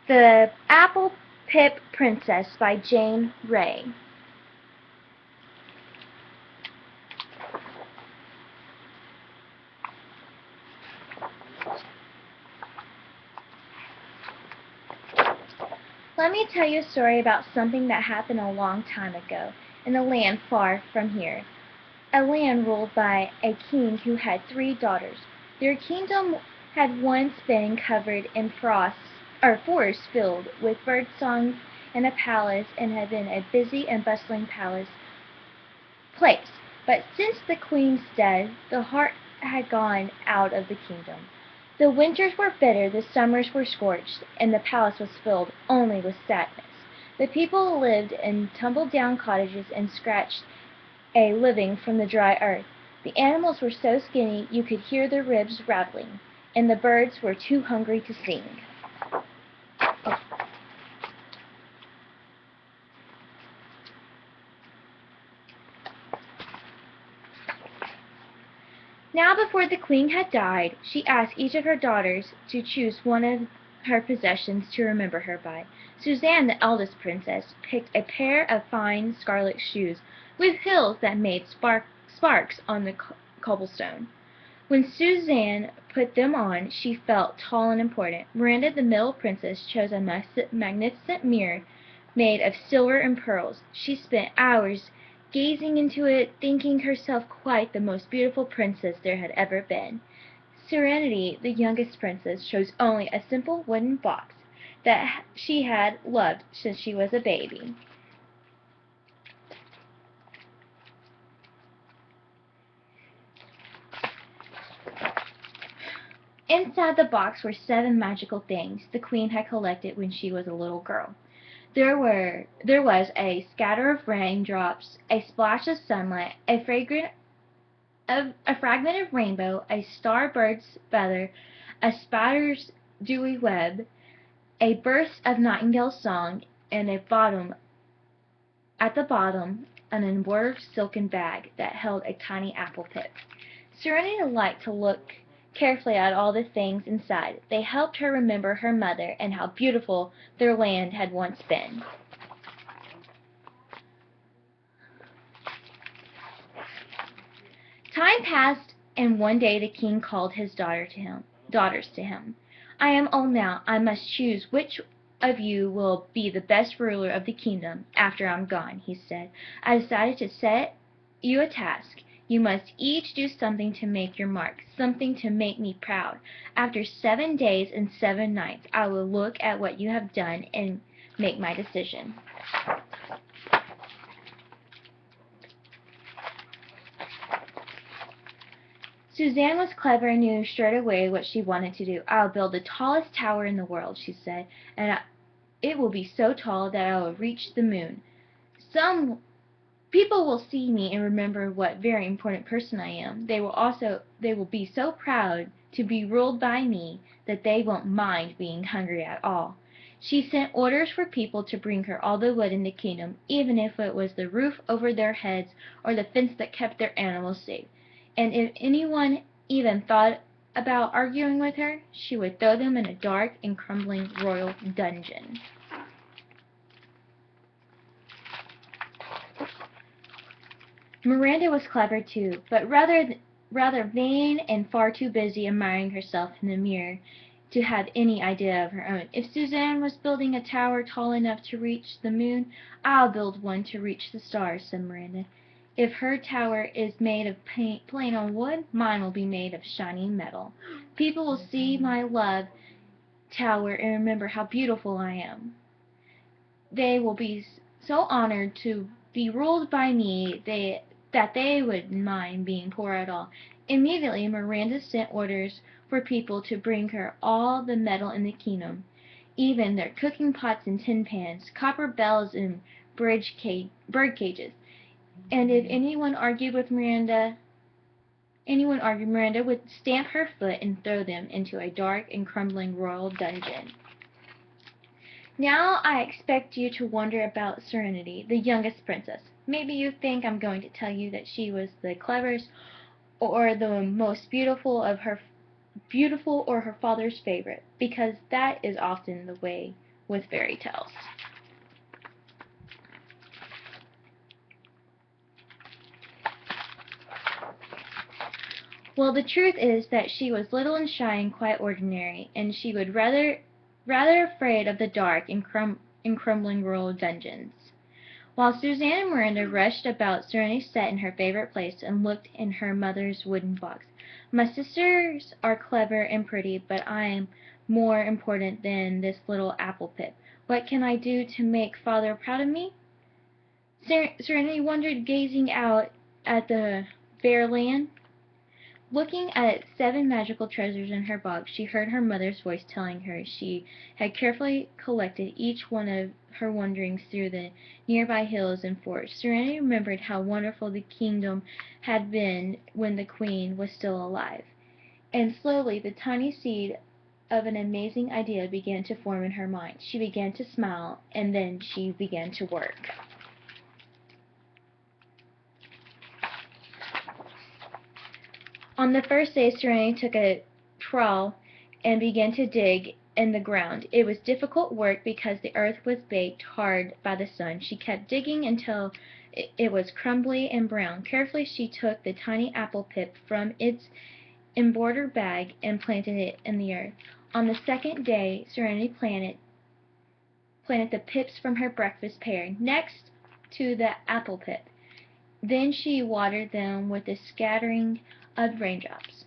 The Apple Pip Princess by Jane Ray. Let me tell you a story about something that happened a long time ago, in a land far from here. A land ruled by a king who had 3 daughters. Their kingdom had once been covered in forests filled with bird songs and a palace, and had been a busy and bustling place. But since the queen's death, the heart had gone out of the kingdom. The winters were bitter, the summers were scorched, and the palace was filled only with sadness. The people lived in tumble-down cottages and scratched a living from the dry earth. The animals were so skinny you could hear their ribs rattling, and the birds were too hungry to sing. Now before the queen had died, she asked each of her daughters to choose one of her possessions to remember her by. Suzanne, the eldest princess, picked a pair of fine scarlet shoes with heels that made sparks on the cobblestone. When Suzanne put them on, she felt tall and important. Miranda, the middle princess, chose a magnificent mirror made of silver and pearls. She spent hours gazing into it, thinking herself quite the most beautiful princess there had ever been. Serenity, the youngest princess, chose only a simple wooden box that she had loved since she was a baby. Inside the box were 7 magical things the queen had collected when she was a little girl. There was a scatter of raindrops, a splash of sunlight, a fragment of rainbow, a starbird's feather, a spider's dewy web, a burst of nightingale's song, and at the bottom an embroidered silken bag that held a tiny apple pip. Serenity liked to look carefully at all the things inside. They helped her remember her mother and how beautiful their land had once been. Time passed, and one day the king called his daughters to him. "I am old now. I must choose which of you will be the best ruler of the kingdom after I'm gone," he said. "I decided to set you a task. You must each do something to make your mark, something to make me proud. After 7 days and 7 nights I will look at what you have done and make my decision." Suzanne was clever and knew straight away what she wanted to do. "I'll build the tallest tower in the world," she said, "and it will be so tall that I will reach the moon. Some people will see me and remember what very important person I am. They will be so proud to be ruled by me that they won't mind being hungry at all." She sent orders for people to bring her all the wood in the kingdom, even if it was the roof over their heads or the fence that kept their animals safe. And if anyone even thought about arguing with her, she would throw them in a dark and crumbling royal dungeon. Miranda was clever too, but rather vain and far too busy admiring herself in the mirror to have any idea of her own. "If Suzanne was building a tower tall enough to reach the moon, I'll build one to reach the stars," said Miranda. "If her tower is made of plain old wood, mine will be made of shining metal. People will see my love tower and remember how beautiful I am. They will be so honored to be ruled by me that they wouldn't mind being poor at all." Immediately Miranda sent orders for people to bring her all the metal in the kingdom, even their cooking pots and tin pans, copper bells and bird cages. And if Miranda would stamp her foot and throw them into a dark and crumbling royal dungeon. Now I expect you to wonder about Serenity, the youngest princess. Maybe you think I'm going to tell you that she was the cleverest or the most beautiful or her father's favorite, because that is often the way with fairy tales. Well, the truth is that she was little and shy and quite ordinary, and she was rather afraid of the dark and crumbling rural dungeons. While Suzanne and Miranda rushed about, Serenity sat in her favorite place and looked in her mother's wooden box. My sisters are clever and pretty, but I am more important than this little apple pip. What can I do to make father proud of me? Serenity wondered, gazing out at the fair land. Looking at 7 magical treasures in her box, she heard her mother's voice telling her she had carefully collected each one of her wanderings through the nearby hills and forests. Serenity remembered how wonderful the kingdom had been when the queen was still alive, and slowly the tiny seed of an amazing idea began to form in her mind. She began to smile, and then she began to work. On the first day, Serenity took a trowel and began to dig in the ground. It was difficult work because the earth was baked hard by the sun. She kept digging until it was crumbly and brown. Carefully she took the tiny apple pip from its embroidered bag and planted it in the earth. On the second day, Serenity planted the pips from her breakfast pear next to the apple pip. Then she watered them with a scattering of raindrops.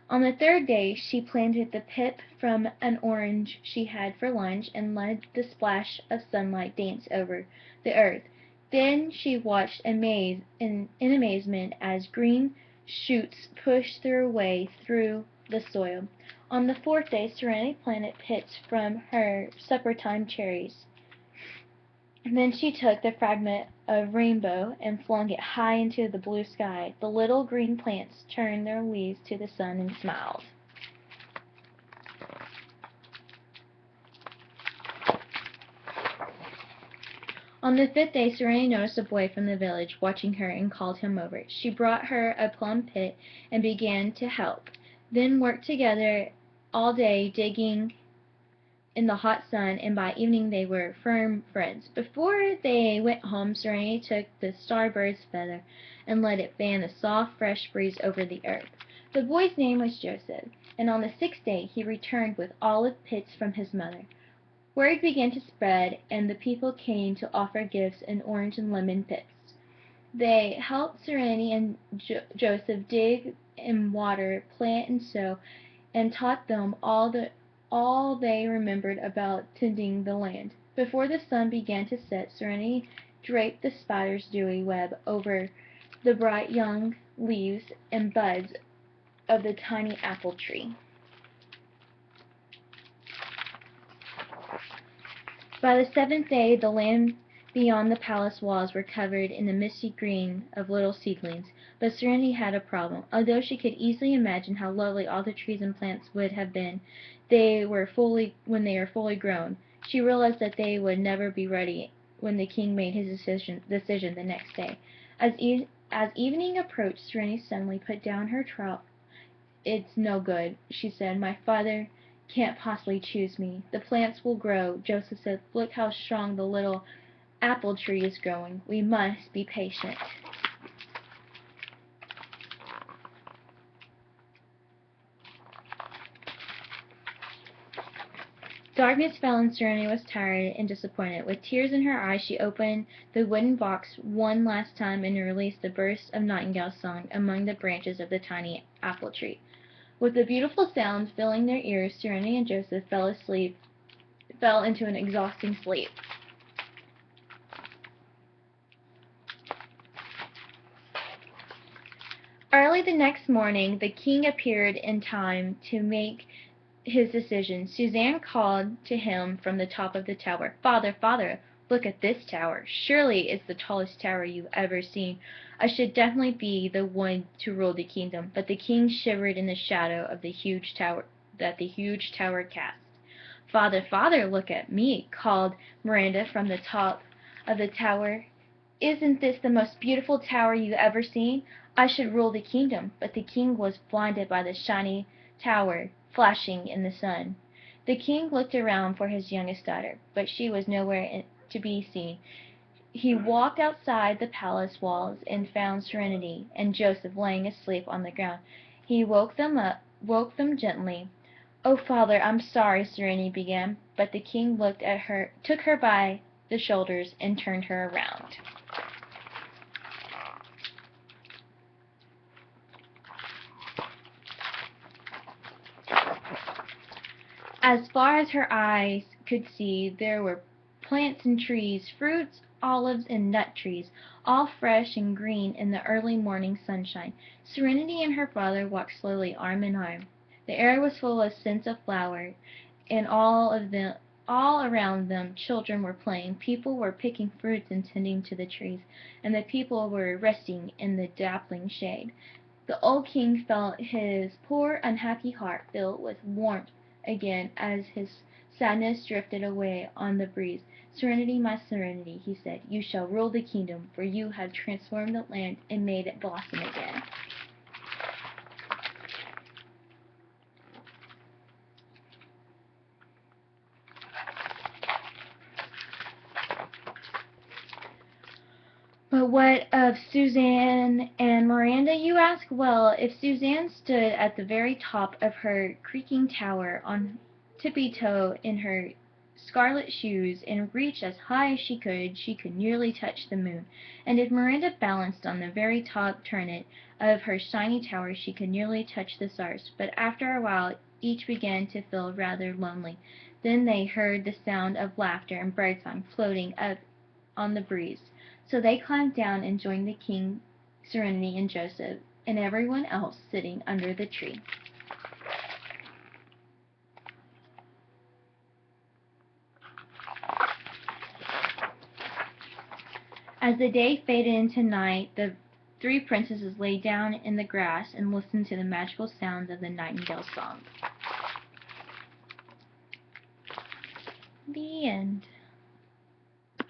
On the third day she planted the pip from an orange she had for lunch and let the splash of sunlight dance over the earth. Then she watched in amazement as green shoots pushed their way through the soil. On the fourth day Serenity planted pips from her supper-time cherries. Then she took the fragment of rainbow and flung it high into the blue sky. The little green plants turned their leaves to the sun and smiled. On the fifth day Serenity noticed a boy from the village watching her and called him over. She brought her a plum pit and began to help, then worked together all day digging in the hot sun, and by evening they were firm friends. Before they went home, Serenity took the starbird's feather and let it fan the soft, fresh breeze over the earth. The boy's name was Joseph, and on the 6th day he returned with olive pits from his mother. Word began to spread, and the people came to offer gifts in orange and lemon pits. They helped Serenity and Joseph dig and water, plant and sow, and taught them all they remembered about tending the land. Before the sun began to set, Serenity draped the spider's dewy web over the bright young leaves and buds of the tiny apple tree. By the 7th day, the land beyond the palace walls were covered in the misty green of little seedlings. But Serenity had a problem. Although she could easily imagine how lovely all the trees and plants would have been when they were fully grown, she realized that they would never be ready when the king made his decision the next day. As evening approached, Serenity suddenly put down her trowel. "It's no good," she said. "My father can't possibly choose me. The plants will grow," Joseph said. "Look how strong the little apple tree is growing. We must be patient." Darkness fell and Serenity was tired and disappointed. With tears in her eyes she opened the wooden box one last time and released a burst of nightingale song among the branches of the tiny apple tree. With the beautiful sounds filling their ears, Serenity and Joseph fell into an exhausting sleep. Early the next morning the king appeared in time to make his decision. Suzanne called to him from the top of the tower. "Father, father, look at this tower. Surely it's the tallest tower you've ever seen. I should definitely be the one to rule the kingdom." But the king shivered in the shadow of the huge tower cast. "Father, father, look at me," called Miranda from the top of the tower. "Isn't this the most beautiful tower you've ever seen? I should rule the kingdom." But the king was blinded by the shiny tower flashing in the sun. The king looked around for his youngest daughter, but she was nowhere to be seen. He walked outside the palace walls and found Serenity and Joseph lying asleep on the ground. He woke them gently. "Oh, father, I'm sorry," Serenity began, but the king looked at her, took her by the shoulders, and turned her around. As far as her eyes could see, there were plants and trees, fruits, olives, and nut trees, all fresh and green in the early morning sunshine. Serenity and her father walked slowly, arm in arm. The air was full of scents of flowers, and all around them children were playing, people were picking fruits and tending to the trees, and the people were resting in the dappling shade. The old king felt his poor unhappy heart fill with warmth again as his sadness drifted away on the breeze. "Serenity, my Serenity," he said, "you shall rule the kingdom, for you have transformed the land and made it blossom again." But what of Suzanne and Miranda, you ask? Well, if Suzanne stood at the very top of her creaking tower on tippy-toe in her scarlet shoes and reached as high as she could nearly touch the moon. And if Miranda balanced on the very top turret of her shiny tower, she could nearly touch the stars. But after a while each began to feel rather lonely. Then they heard the sound of laughter and birdsong floating up on the breeze. So they climbed down and joined the king, Serenity, and Joseph, and everyone else sitting under the tree. As the day faded into night, the three princesses lay down in the grass and listened to the magical sounds of the nightingale's song. The end.